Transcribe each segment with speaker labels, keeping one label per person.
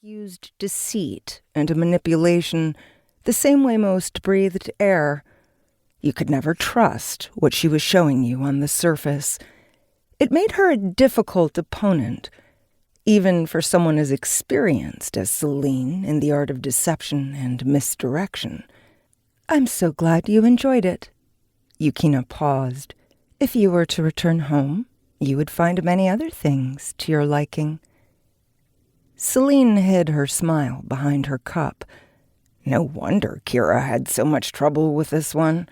Speaker 1: used deceit and manipulation the same way most breathed air. You could never trust what she was showing you on the surface. It made her a difficult opponent, even for someone as experienced as Celine in the art of deception and misdirection. "I'm so glad you enjoyed it." Yukina paused. "If you were to return home, you would find many other things to your liking." Celine hid her smile behind her cup. No wonder Kira had so much trouble with this one.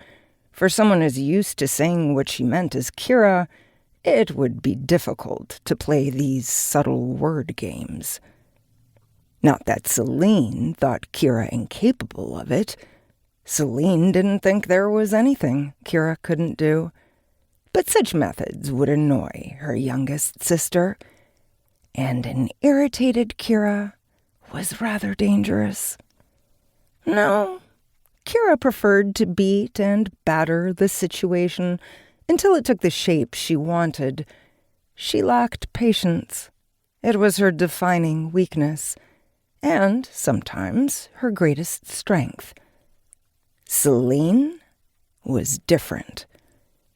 Speaker 1: For someone as used to saying what she meant as Kira, it would be difficult to play these subtle word games. Not that Celine thought Kira incapable of it. Celine didn't think there was anything Kira couldn't do. But such methods would annoy her youngest sister, and an irritated Kira was rather dangerous. No, Kira preferred to beat and batter the situation until it took the shape she wanted. She lacked patience. It was her defining weakness, and sometimes her greatest strength. Celine was different.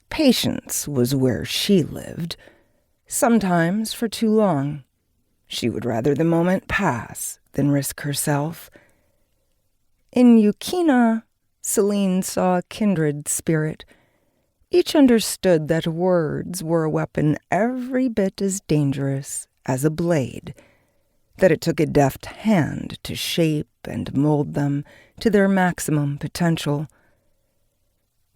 Speaker 1: Patience was where she lived. Sometimes for too long. She would rather the moment pass than risk herself. In Yukina, Celine saw a kindred spirit. Each understood that words were a weapon every bit as dangerous as a blade, that it took a deft hand to shape and mold them to their maximum potential.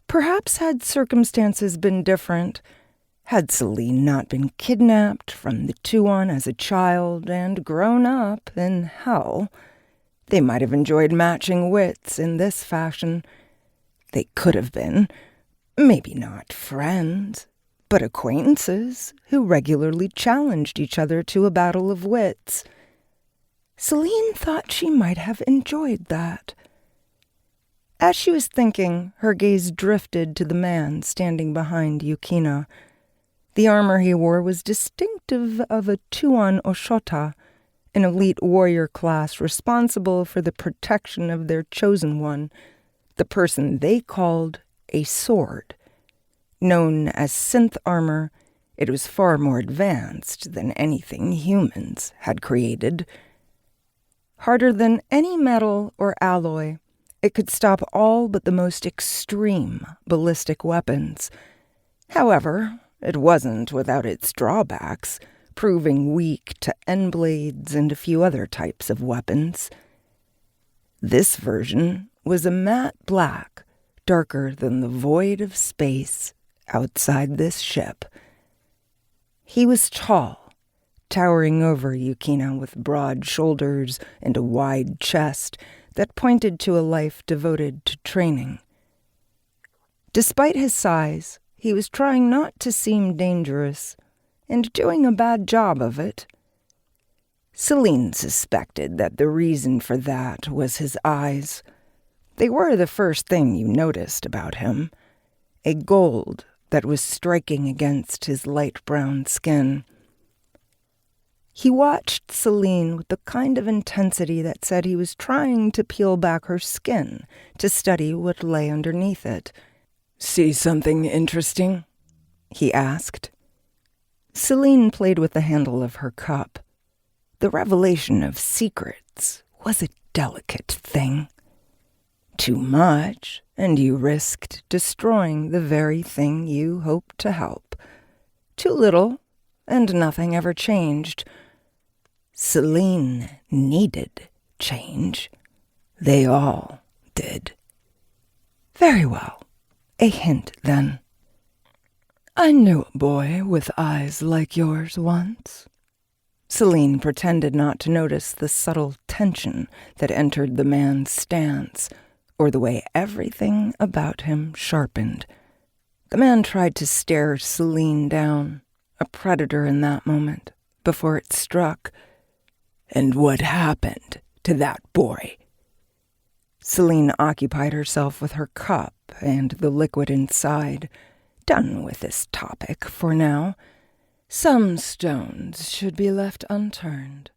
Speaker 1: Perhaps had circumstances been different, had Celine not been kidnapped from the Tuon as a child and grown up in hell, they might have enjoyed matching wits in this fashion. They could have been, maybe not friends, but acquaintances who regularly challenged each other to a battle of wits. Celine thought she might have enjoyed that. As she was thinking, her gaze drifted to the man standing behind Yukina. The armor he wore was distinctive of a Tuon Oshota, an elite warrior class responsible for the protection of their chosen one, the person they called a sword. Known as synth armor, it was far more advanced than anything humans had created. Harder than any metal or alloy, it could stop all but the most extreme ballistic weapons. However, it wasn't without its drawbacks, proving weak to end blades and a few other types of weapons. This version was a matte black, darker than the void of space outside this ship. He was tall, towering over Yukina with broad shoulders and a wide chest that pointed to a life devoted to training. Despite his size, he was trying not to seem dangerous, and doing a bad job of it. Celine suspected that the reason for that was his eyes. They were the first thing you noticed about him, a gold that was striking against his light brown skin. He watched Celine with the kind of intensity that said he was trying to peel back her skin to study what lay underneath it. "See something interesting?" he asked. Celine played with the handle of her cup. The revelation of secrets was a delicate thing. Too much, and you risked destroying the very thing you hoped to help. Too little, and nothing ever changed. Celine needed change. They all did. Very well. A hint, then. "I knew a boy with eyes like yours once." Celine pretended not to notice the subtle tension that entered the man's stance, or the way everything about him sharpened. The man tried to stare Celine down, a predator in that moment, before it struck. "And what happened to that boy?" Celine occupied herself with her cup and the liquid inside. Done with this topic for now. Some stones should be left unturned.